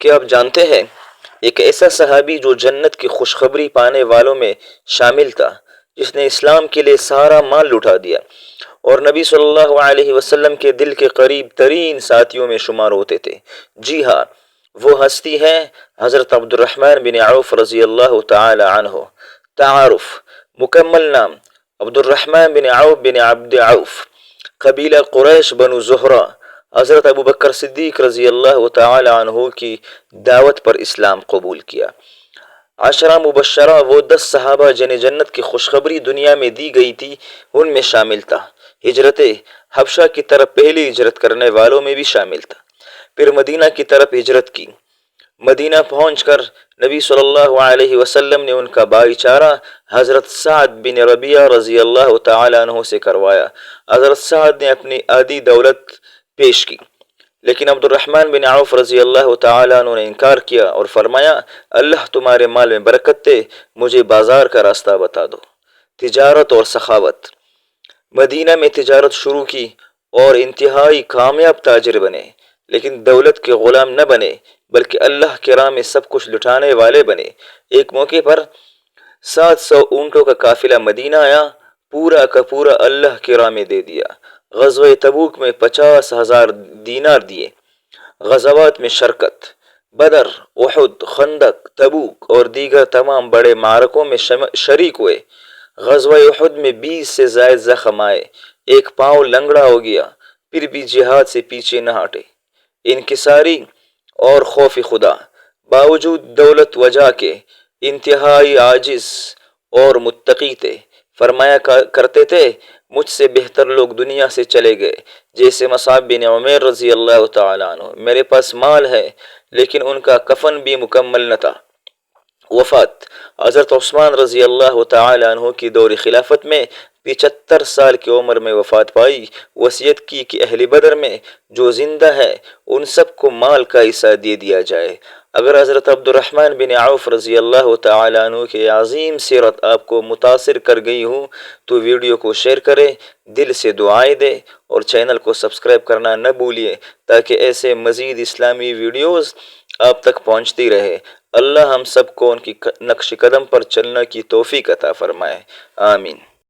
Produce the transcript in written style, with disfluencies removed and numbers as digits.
کیا آپ جانتے ہیں ایک ایسا صحابی جو جنت کی خوشخبری پانے والوں میں شامل تھا، جس نے اسلام کے لیے سارا مال لٹا دیا اور نبی صلی اللہ علیہ وسلم کے دل کے قریب ترین ساتھیوں میں شمار ہوتے تھے؟ جی ہاں، وہ ہستی ہے حضرت عبد الرحمن بن عوف رضی اللہ تعالی عنہ۔ تعارف: مکمل نام عبد الرحمن بن عوف بن عبد عوف، قبیلہ قریش بنو زہرہ۔ حضرت ابو بکر صدیق رضی اللہ تعالی عنہ کی دعوت پر اسلام قبول کیا۔ عشرہ مبشرہ، وہ 10 صحابہ جنہیں جنت کی خوشخبری دنیا میں دی گئی تھی، ان میں شامل تھا۔ ہجرت حبشہ کی طرف پہلی ہجرت کرنے والوں میں بھی شامل تھا۔ پھر مدینہ کی طرف ہجرت کی۔ مدینہ پہنچ کر نبی صلی اللہ علیہ وسلم نے ان کا بھائی چارہ حضرت سعد بن ربیعہ رضی اللہ تعالی عنہ سے کروایا۔ حضرت سعد نے اپنی آدھی دولت پیش کی، لیکن عبد الرحمن بن عوف رضی اللہ تعالی عنہ نے انکار کیا اور فرمایا، اللہ تمہارے مال میں برکت دے، مجھے بازار کا راستہ بتا دو۔ تجارت اور سخاوت: مدینہ میں تجارت شروع کی اور انتہائی کامیاب تاجر بنے، لیکن دولت کے غلام نہ بنے بلکہ اللہ کی راہ میں سب کچھ لٹانے والے بنے۔ ایک موقع پر 700 اونٹوں کا قافلہ مدینہ آیا، پورا کا پورا اللہ کی راہ میں دے دیا۔ غزوہ تبوک میں 50,000 دینار دیے۔ غزوات میں شرکت: بدر، احد، خندق، تبوک اور دیگر تمام بڑے معرکوں میں شریک ہوئے۔ غزوہ احد میں 20 سے زائد زخم آئے، ایک پاؤں لنگڑا ہو گیا، پھر بھی جہاد سے پیچھے نہ ہٹے۔ انکساری اور خوف خدا: باوجود دولت وجہ کے انتہائی عاجز اور متقی تھے۔ فرمایا کرتے تھے، مجھ سے بہتر لوگ دنیا سے چلے گئے، جیسے مصعب بن عمیر رضی اللہ تعالی عنہ۔ میرے پاس مال ہے لیکن ان کا کفن بھی مکمل نہ تھا۔ وفات: حضرت عثمان رضی اللہ تعالی عنہ کی دور خلافت میں 75 سال کی عمر میں وفات پائی۔ وصیت کی کہ اہل بدر میں جو زندہ ہے ان سب کو مال کا حصہ دے دیا جائے۔ اگر حضرت عبد الرحمن بن عوف رضی اللہ تعالی عنہ کی عظیم سیرت آپ کو متاثر کر گئی ہوں تو ویڈیو کو شیئر کریں، دل سے دعائیں دیں اور چینل کو سبسکرائب کرنا نہ بھولیں تاکہ ایسے مزید اسلامی ویڈیوز آپ تک پہنچتی رہے۔ اللہ ہم سب کو ان کی نقش قدم پر چلنے کی توفیق عطا فرمائے، آمین۔